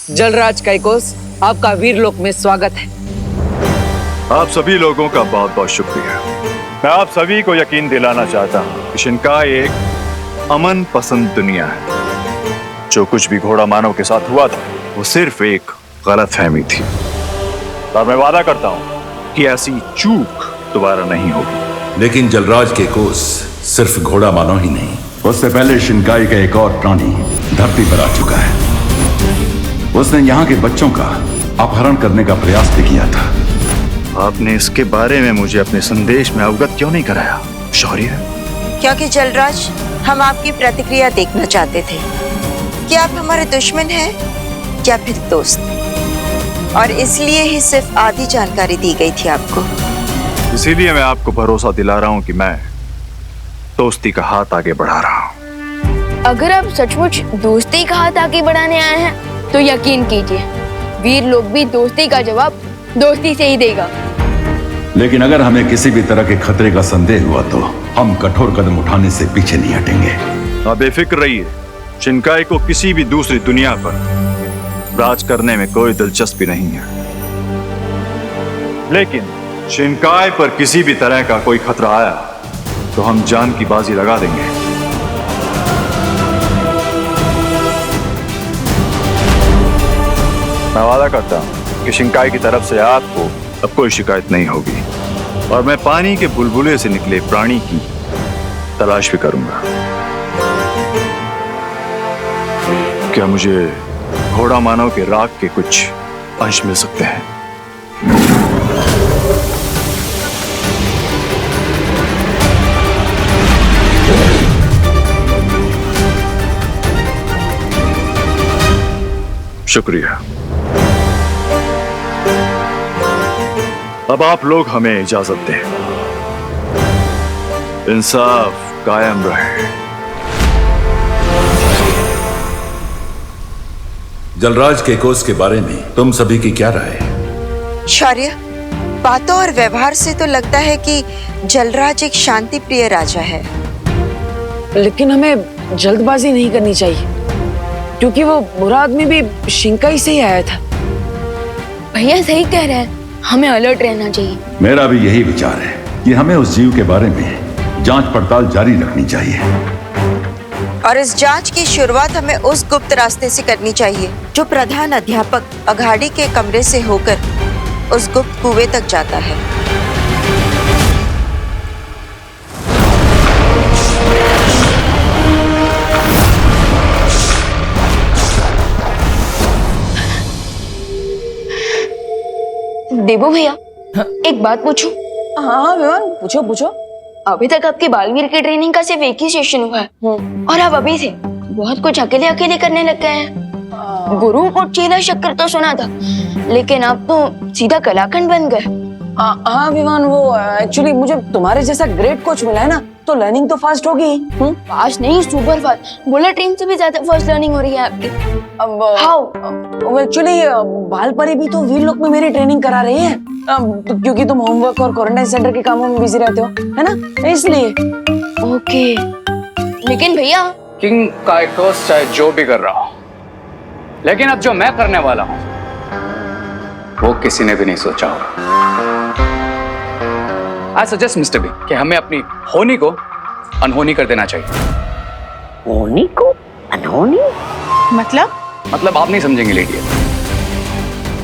जलराज काइकोस, आपका वीरलोक में स्वागत है। आप सभी लोगों का बहुत बहुत शुक्रिया। मैं आप सभी को यकीन दिलाना चाहता हूँ कि शिनकाई एक अमन पसंद दुनिया है। जो कुछ भी घोड़ा मानव के साथ हुआ था वो सिर्फ एक गलतफहमी थी, और मैं वादा करता हूँ कि ऐसी चूक दोबारा नहीं होगी। लेकिन जलराज काइकोस सिर्फ घोड़ा मानव ही नहीं, उससे पहले शिनकाई का एक और प्राणी धरती पर आ चुका है। उसने यहाँ के बच्चों का अपहरण करने का प्रयास भी किया था। आपने इसके बारे में मुझे अपने संदेश में अवगत क्यों नहीं कराया शौर्य? क्योंकि जलराज, हम आपकी प्रतिक्रिया देखना चाहते थे कि आप हमारे दुश्मन हैं या फिर दोस्त, और इसलिए ही सिर्फ आधी जानकारी दी गई थी आपको। इसीलिए मैं आपको भरोसा दिला रहा हूँ कि मैं दोस्ती का हाथ आगे बढ़ा रहा हूँ। अगर आप सचमुच दोस्ती का हाथ आगे बढ़ाने आए हैं तो यकीन कीजिए, वीर लोग भी दोस्ती का जवाब दोस्ती से ही देगा। लेकिन अगर हमें किसी भी तरह के खतरे का संदेह हुआ तो हम कठोर कदम उठाने से पीछे नहीं हटेंगे। आप बेफिक्र रहिए, शिनकाई को किसी भी दूसरी दुनिया पर राज करने में कोई दिलचस्पी नहीं है। लेकिन शिनकाई पर किसी भी तरह का कोई खतरा आया तो हम जान की बाजी लगा देंगे। मैं वादा करता हूं कि शिनकाई की तरफ से आपको अब कोई शिकायत नहीं होगी, और मैं पानी के बुलबुले से निकले प्राणी की तलाश भी करूंगा। क्या मुझे घोड़ा मानव के राग के कुछ अंश मिल सकते हैं? शुक्रिया। अब आप लोग हमें इजाजत दें। इंसाफ कायम रहे। जलराज काइकोस के बारे में तुम सभी की क्या राय है? शौर्य, बातों और व्यवहार से तो लगता है कि जलराज एक शांति प्रिय राजा है। लेकिन हमें जल्दबाजी नहीं करनी चाहिए, क्योंकि वो बुरा आदमी भी शिनकाई से ही आया था। भैया सही कह रहे हैं, हमें अलर्ट रहना चाहिए। मेरा भी यही विचार है कि हमें उस जीव के बारे में जांच पड़ताल जारी रखनी चाहिए, और इस जांच की शुरुआत हमें उस गुप्त रास्ते से करनी चाहिए जो प्रधान अध्यापक अघाड़ी के कमरे से होकर उस गुप्त कुएं तक जाता है। देबू भैया, एक बात पूछूं? हाँ विवान, पूछो पूछो। अभी तक आपकी बालवीर की ट्रेनिंग का सिर्फ एक ही सेशन हुआ है, और आप अभी से बहुत कुछ अकेले अकेले करने लग गए हैं। गुरु को चीला शक्कर तो सुना था, लेकिन आप तो सीधा कलाखंड बन गए। हाँ विवान, वो एक्चुअली मुझे तुम्हारे जैसा ग्रेट कोच मिला है ना, तो लर्निंग तो फास्ट होगी। फास्ट नहीं, सुपर फास्ट। बुलेट ट्रेन से भी ज्यादा फास्ट लर्निंग हो रही है आपकी। अब हाउ? एक्चुअली बालपरी भी तो वीरलोक में मेरी ट्रेनिंग करा रही है, क्योंकि तुम होमवर्क और क्वारंटाइन सेंटर के कामों में बिजी रहते हो, है ना, इसलिए। ओके, लेकिन भैया किंग काइकोस चाहे जो भी कर रहा हो, लेकिन अब जो मैं करने वाला हूं वो किसी ने भी नहीं सोचा होगा। आई सजेस्ट मिस्टर बी कि हमें अपनी होनी को अनहोनी कर देना चाहिए। होनी को अनहोनी? मतलब आप नहीं समझेंगे लेडी,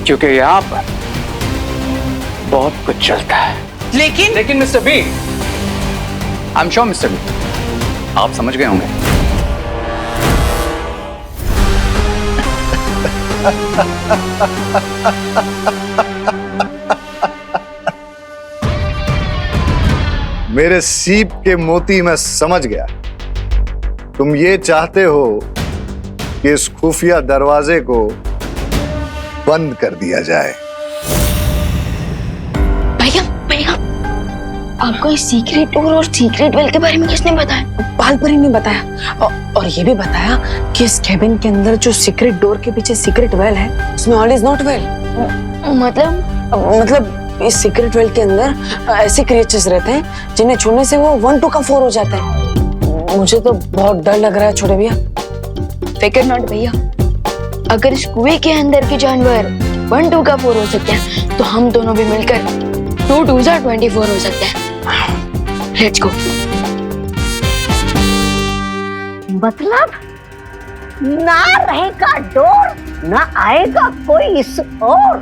क्योंकि यहाँ पर बहुत कुछ चलता है। लेकिन mister B, I am sure mister B, आप समझ गए होंगे। मेरे सीप के मोती मैं समझ गया। तुम ये चाहते हो कि इस खुफिया दरवाजे को बंद कर दिया जाए। भैया, आपको इस सीक्रेट डोर और सीक्रेट वेल के बारे में किसने बताया? बालपरी ने बताया, और ये भी बताया कि इस केबिन के अंदर जो सीक्रेट डोर के पीछे सीक्रेट वेल है, उसमें ऑल इज नॉट वेल। मतलब इस सीक्रेट वेल के अंदर ऐसे क्रिएचर्स रहते हैं जिन्हें छूने से वो 1 2 का 4 हो जाता है। मुझे तो बहुत डर लग रहा है छोटे भैया। फिकर नॉट भैया, अगर इस कुएं के अंदर के जानवर 1 2 का 4 हो सकते हैं, तो हम दोनों भी मिलकर 2 2 24 हो सकते हैं। Let's go. मतलब ना रहेगा डोर, ना आएगा कोई इस ओर।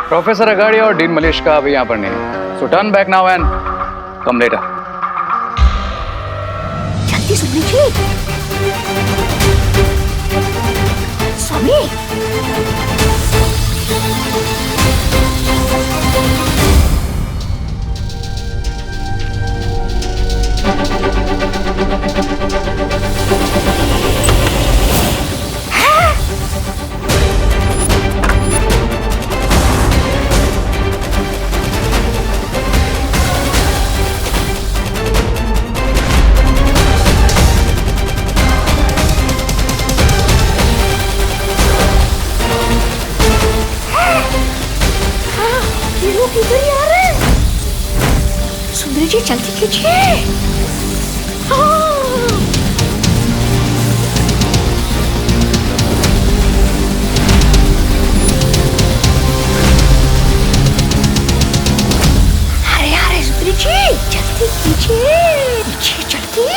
प्रोफेसर अगाड़ी और डीन मलेश का अभी यहाँ पर नहीं है, सो turn back now and come later. जल्दी सुन लीजिए स्वामी। किधर ही आ रहे हैं? सुंदरी जी जल्दी कीजिए। अरे अरे सुंदरी जी जल्दी कीजिए, कीजिए जल्दी।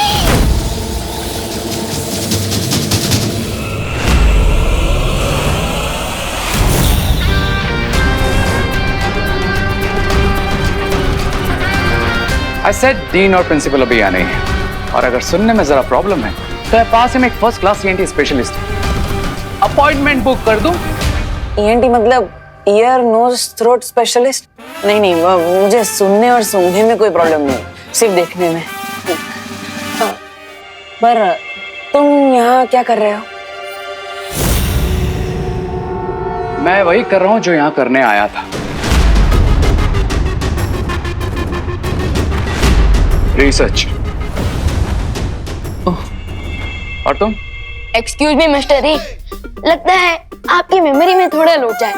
आई सेड डीन और प्रिंसिपल अभी आने हैं, और अगर सुनने में जरा प्रॉब्लम है तो पास में एक first class ENT specialist appointment book कर दूं। ईएनटी मतलब ईयर नोज थ्रोट स्पेशलिस्ट? नहीं नहीं, मुझे सुनने और सूंघने में कोई प्रॉब्लम नहीं, सिर्फ देखने में। हाँ, पर तुम यहाँ क्या कर रहे हो? मैं वही कर रहा हूं जो यहाँ करने आया था, रिसर्च। और तुम? एक्सक्यूज मी मिस्टर री, लगता है आपकी मेमोरी में थोड़ा लोचा है,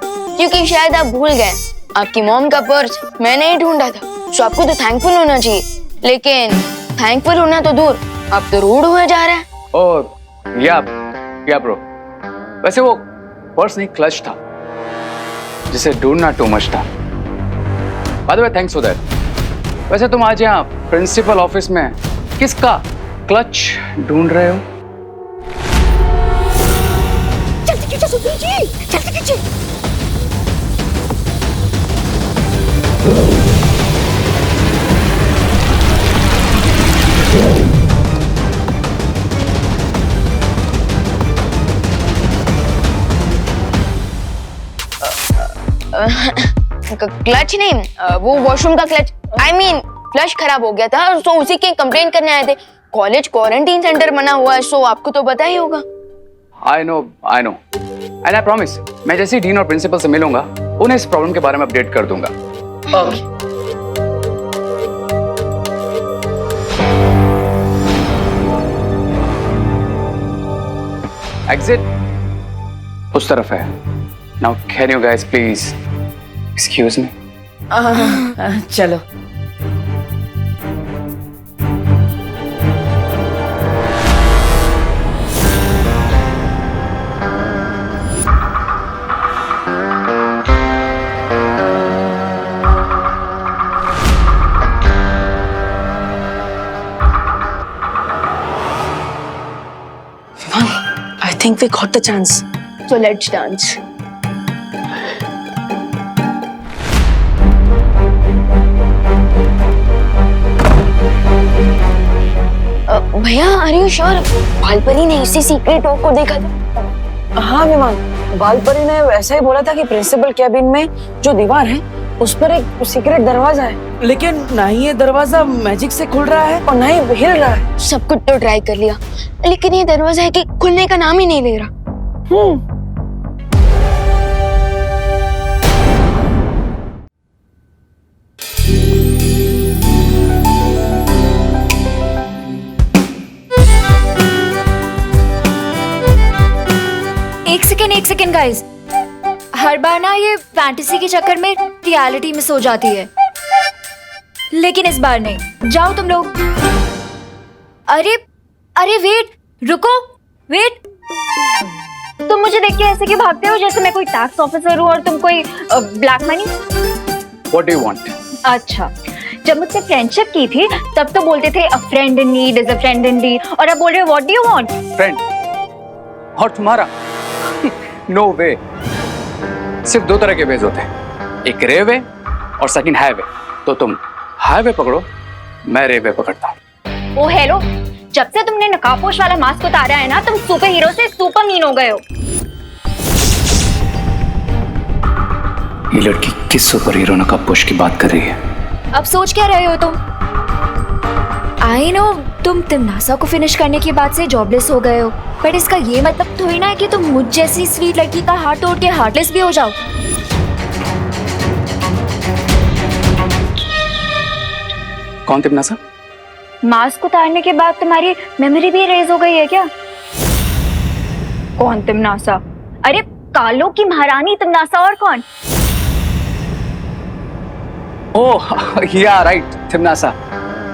क्योंकि शायद आप भूल गए आपकी मॉम का पर्स मैंने ही ढूंढा था। सो आपको तो थैंकफुल होना चाहिए, लेकिन थैंकफुल होना तो दूर, आप तो रूड हुए जा रहे हैं। ओह या ब्रो, वैसे वो पर्स नहीं क्लच था, जिसे ढूंढना टू मच था। By the way thanks for that. वैसे तुम आज यहाँ प्रिंसिपल ऑफिस में किसका क्लच ढूंढ रहे हो? जल्दी कीजिए सुंदरी जी, जल्दी कीजिए। क्लच नहीं, वो वॉशरूम का क्लच, आई मीन फ्लश खराब हो गया था, तो उसी की कंप्लेंट करने आए थे। कॉलेज क्वारंटीन सेंटर बना हुआ है, सो आपको तो पता ही होगा। I know and I promise, मैं जैसे ही डीन और प्रिंसिपल से मिलूंगा उन्हें इस प्रॉब्लम के बारे में अपडेट कर दूंगा। एग्जिट उस तरफ है। Now can you guys please excuse me? चलो। I think we got the chance. So let's dance. भैया आर यू श्योर बालपरी ने इसी सीक्रेट डॉग को देखा था? हाँ विमान, बालपरी ने वैसा ही बोला था कि प्रिंसिपल कैबिन में जो दीवार है उस पर एक सीक्रेट दरवाजा है लेकिन ना ही ये दरवाजा मैजिक से खुल रहा है। और ना ही हिल रहा है। सब कुछ तो ट्राई कर लिया, लेकिन ये दरवाजा है कि खुलने का नाम ही नहीं ले रहा। एक सेकेंड गाइस, हर बार ना ये फैंटेसी के चक्कर में रियलिटी मिस हो जाती है, लेकिन इस बार नहीं। जाओ तुम लोग। अरे अरे वेट, रुको, वेट। तुम मुझे देख के ऐसे क्यों भागते हो जैसे मैं कोई टैक्स ऑफिसर हूँ और तुम कोई black money? What do you want? अच्छा, जब मुझसे फ्रेंडशिप की थी तब तो बोलते थे अ friend in need is a friend in need, और अब बोल रहे हो what do you want? Friend? और तुम्हारा? नो वे। सिर्फ दो तरह के वेज होते हैं, एक रे वे और सेकंड हाईवे। तो तुम हाईवे पकड़ो, मैं रे वे पकड़ता हूँ। ओ हेलो, जब से तुमने नकाबपोश वाला मास्क उतारा है ना, तुम सुपर हीरो से सुपर मीन हो गए हो। ये लड़की किस सुपर हीरो नकाबपोश की बात कर रही है? अब सोच क्या रहे हो तुम? आई नो तुम तिमनासा को फिनिश करने के बाद से जॉबलेस हो गए हो, बट इसका ये मतलब थोड़ी ना है कि तुम मुझ जैसी स्वीट लड़की का हाथ तोड़ के हार्टलेस भी हो जाओ। कौन तिमनासा? मास्क उतारने के बाद तुम्हारी मेमोरी भी इरेज हो गई है क्या? कौन तिमनासा? अरे कालों की महारानी तिमनासा, और कौन? ओह या राइट, तिमनासा।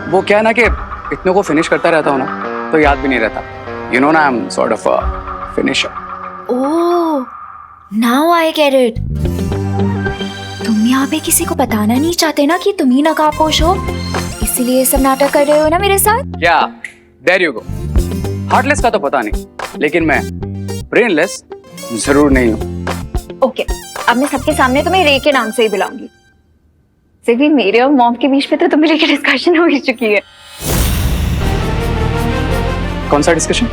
वो क्या है ना कि इतनों को फिनिश करता रहता हूँ ना, तो याद भी नहीं रहता। यू नो ना, I am sort of a finisher. Oh, now I get it. तुम यहाँ पे किसी को बताना नहीं चाहते ना कि तुम ही नकाबपोश हो, इसीलिए ये सब नाटक कर रहे हो ना मेरे साथ? क्या? There you go. हार्टलेस का तो पता नहीं, लेकिन मैं ब्रेनलेस जरूर नहीं हूँ। ओके, अब मैं सबके सामने तुम्हें रे के नाम से ही बुलाऊंगी। सिर्फ मेरे और मॉम के बीच में तो तुम्हें लेकर डिस्कशन हो ही चुकी है। कौन सा डिस्कशन?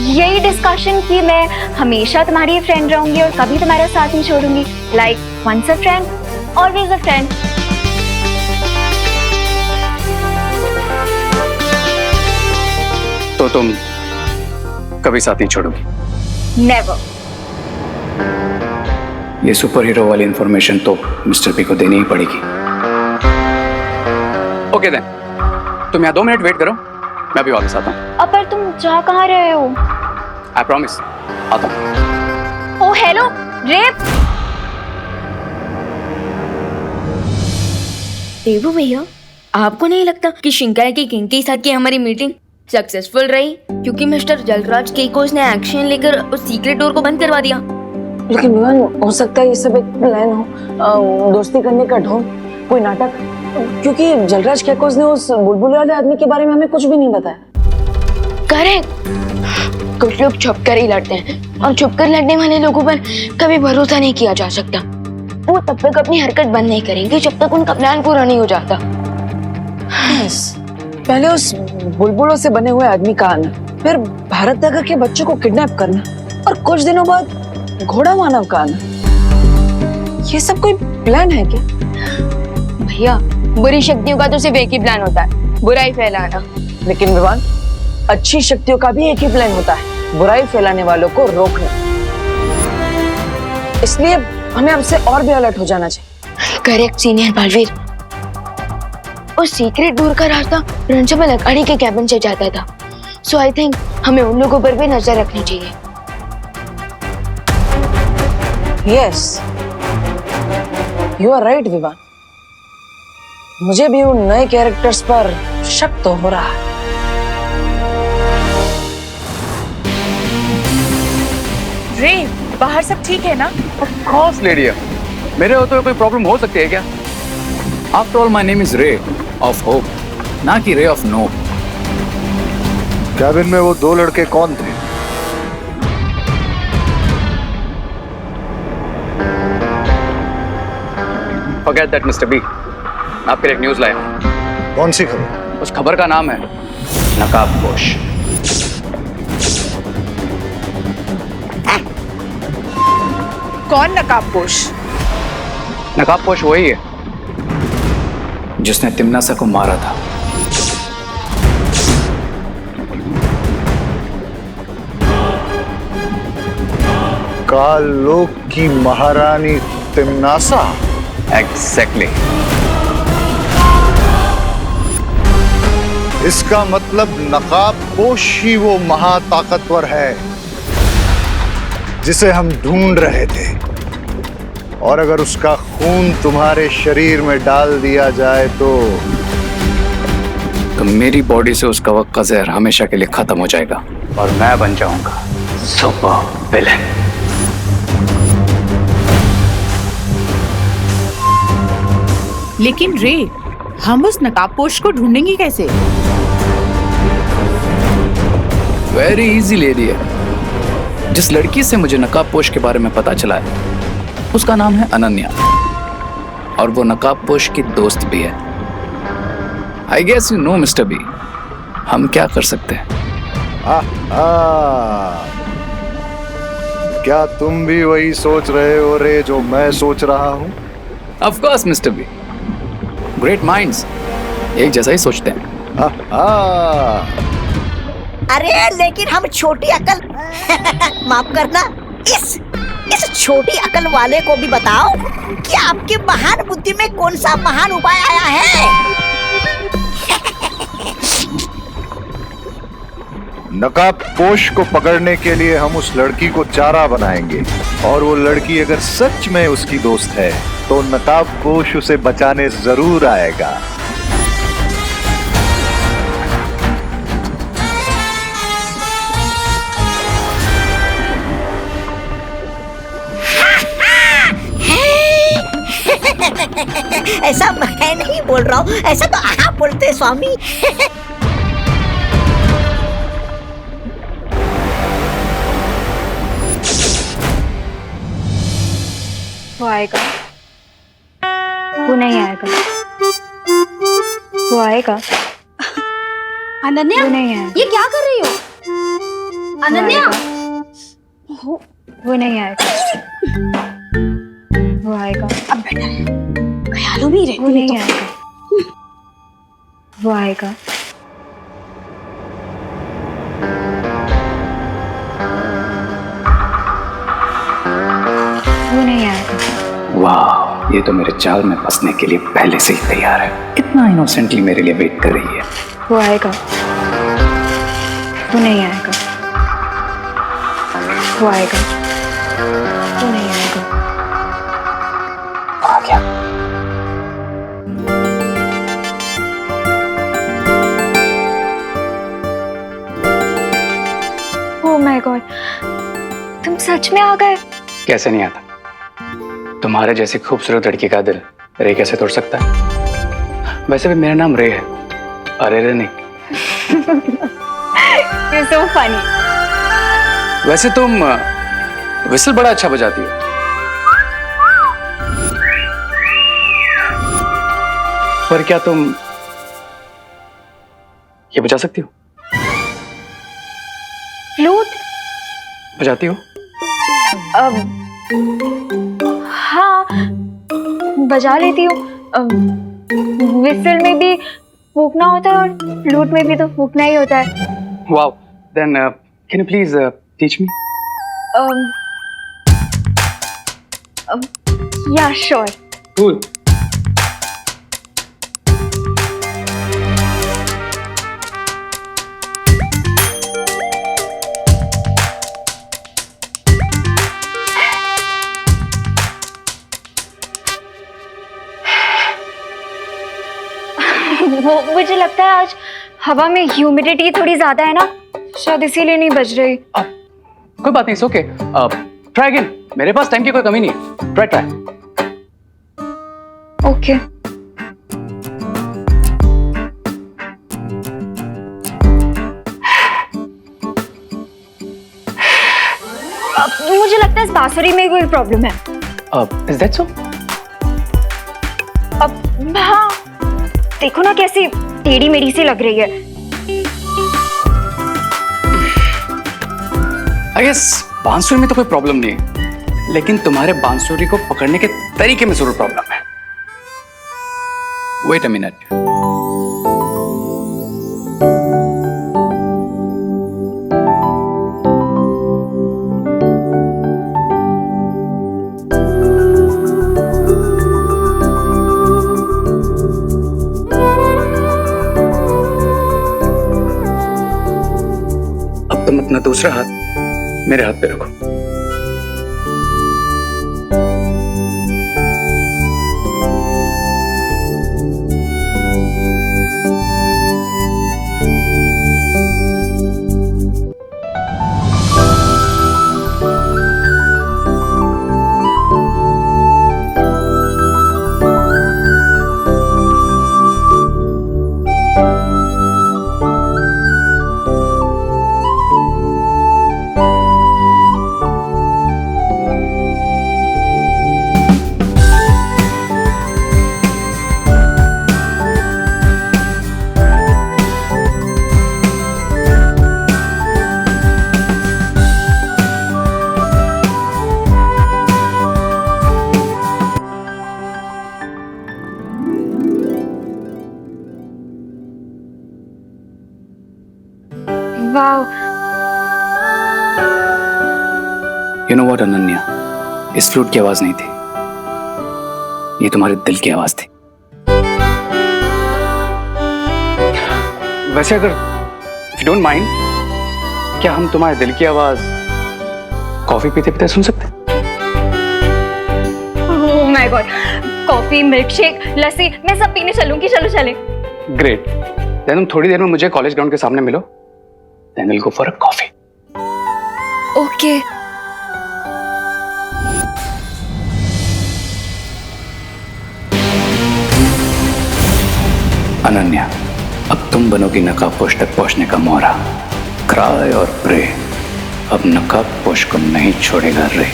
यही डिस्कशन कि मैं हमेशा तुम्हारी फ्रेंड रहूंगी और कभी तुम्हारा साथ नहीं छोड़ूंगी। Like once a friend always a friend. तो तुम कभी साथ नहीं छोड़ोगी? नेवर। ये सुपर हीरो वाली इंफॉर्मेशन तो मिस्टर पी को देनी ही पड़ेगी। ओके देन, तुम यहाँ 2 मिनट वेट करो, मैं भी वापस आता हूँ। अब पर तुम जा कहाँ रहे हो? आई प्रॉमिस, आता हूँ। ओ हेलो, रेप। देवू भैया, आपको नहीं लगता कि शिंकाई की किंग के साथ की हमारी मीटिंग सक्सेसफुल रही, क्योंकि मिस्टर जलराज केकोस ने एक्शन लेकर उस सीक्रेट डोर को बंद करवा दिया? लेकिन विवान, हो सकता है ये सब एक प्लान हो, दोस्ती करने का ढोंग, कोई नाटक, क्योंकि जलराज केकोस ने उस बुलबुल वाले आदमी के बारे में हमें कुछ भी नहीं बताया। करेक्ट। कुछ लोग छुप कर ही लड़ते हैं, और छुप कर लड़ने वाले लोगों पर कभी भरोसा नहीं किया जा सकता। वो तब तक अपनी हरकत बंद नहीं करेंगे जब तक उनका प्लान पूरा नहीं हो जाता। पहले उस बुलबुलों से बने हुए आदमी का आना, फिर भारत दगा के बच्चों को किडनैप करना, और कुछ दिनों बाद घोड़ा मानव का आना, ये सब कोई प्लान है क्या? भैया, बुरी शक्तियों का तो सिर्फ एक ही प्लान होता है, बुराई फैलाना। लेकिन विवान, अच्छी शक्तियों का भी एक ही प्लान होता है, बुराई फैलाने वालों को रोकना। इसलिए हमें अब से और भी अलर्ट हो जाना चाहिए। Correct senior Baalveer. उस सीक्रेट डोर का रास्ता प्रिंसिपल अकाड़ी के कैबिन से जाता था, सो आई थिंक हमें उन लोगों पर भी नजर रखनी चाहिए। Yes, you are right Vivaan. मुझे भी उन नए कैरेक्टर्स पर शक तो हो रहा है। रे, बाहर सब ठीक है ना? खास लेडी, मेरे होते हुए कोई प्रॉब्लम हो सकती है क्या? After all my name is ray of hope, ना कि रे ऑफ नो। कैबिन में वो 2 लड़के कौन थे? Forget that, Mr. B. आपके लिए एक न्यूज़ लाया हूं। कौन सी खबर? उस खबर का नाम है नकाबपोश। कौन नकाबपोश? नकाबपोश वही है जिसने तिमनासा को मारा था। कालोक की महारानी तिमनासा। एग्जैक्टली। इसका मतलब नकाबपोश ही वो महाताकतवर है जिसे हम ढूंढ रहे थे, और अगर उसका खून तुम्हारे शरीर में डाल दिया जाए तो मेरी बॉडी से उसका वक्त का जहर हमेशा के लिए खत्म हो जाएगा और मैं बन जाऊंगा सुपर विलेन। लेकिन रे, हम उस नकाबपोश को ढूंढेंगे कैसे? वेरी इजी लेडी है। जिस लड़की से मुझे नकाबपोश के बारे में पता चला है उसका नाम है अनन्या, और वो नकाबपोश की दोस्त भी है। I guess you know mister B, हम क्या कर सकते हैं? क्या तुम भी वही सोच रहे हो रे जो मैं सोच रहा हूं? Of course mister B, great minds एक जैसा ही सोचते हैं। अरे लेकिन हम छोटी अकल माफ करना, इस छोटी अकल वाले को भी बताओ कि आपके महान बुद्धि में कौन सा महान उपाय आया है। नकाबपोश को पकड़ने के लिए हम उस लड़की को चारा बनाएंगे, और वो लड़की अगर सच में उसकी दोस्त है तो नकाबपोश उसे बचाने जरूर आएगा। ऐसा मैं नहीं बोल रहा हूँ, ऐसा तो आप बोलते हैं स्वामी। वो आएगा, वो नहीं आएगा, वो आएगा। अनन्या, वो नहीं आएगा, ये क्या कर रही हो? अनन्या, वो नहीं आएगा, वो आएगा। अब बेटा ख्यालों में ही रहती वो नहीं आएगा, वो आएगा। वो नहीं आएगा। वाह, ये तो मेरे चाल में फंसने के लिए पहले से ही तैयार है। कितना इनोसेंटली मेरे लिए वेट कर रही है। वो आएगा, वो नहीं आएगा, वो आएगा, वो नहीं आएगा। आ गया। ओह माय गॉड, तुम सच में आ गए? कैसे नहीं आता? तुम्हारे जैसी खूबसूरत लड़की का दिल रे कैसे तोड़ सकता है? वैसे भी मेरा नाम रे है, अरे रे नहीं। You're so funny. वैसे तुम विसल बड़ा अच्छा बजाती हो। पर क्या तुम ये बजा सकती हो? फ्लूट? बजाती हो? हाँ, बजा लेती हूँ। विसल में भी फूकना होता है और फ्लूट में भी तो फूकना ही होता है। Wow. Then can you please teach me? Yeah, sure. Cool. वो मुझे लगता है आज हवा में ह्यूमिडिटी थोड़ी ज्यादा है ना, शायद इसीलिए नहीं बज रही। कोई बात नहीं, इट्स ओके। ट्राई अगेन, मेरे पास टाइम की कोई कमी नहीं है। ट्राई। ओके। मुझे लगता है इस बांसुरी में कोई प्रॉब्लम है। Is that so? अब हाँ, देखो ना कैसी टेढ़ी मेढ़ी सी लग रही है। आई गेस बांसुरी में तो कोई प्रॉब्लम नहीं है, लेकिन तुम्हारे बांसुरी को पकड़ने के तरीके में जरूर प्रॉब्लम है। Wait a minute. अब तुम अपना दूसरा हाथ मेरे हाथ पे रखो। Wow. You know what, Ananya, इस फ्लूट की आवाज नहीं थी, ये तुम्हारे दिल की आवाज थी। वैसे अगर if you don't mind, क्या हम तुम्हारे दिल की आवाज कॉफी पीते पीते सुन सकते हैं? Oh my God, coffee, milk shake, lassi, मैं सब पीने चलूंगी। चलो चले। ग्रेट। देन तुम थोड़ी देर में मुझे कॉलेज ग्राउंड के सामने मिलो। Then we'll go for a coffee. Okay. Ananya, अब तुम बनोगी नकाबपोश तक पहुंचने का मोहरा। क्राई और प्रे अब नकाबपोश को नहीं छोड़ेगा रे।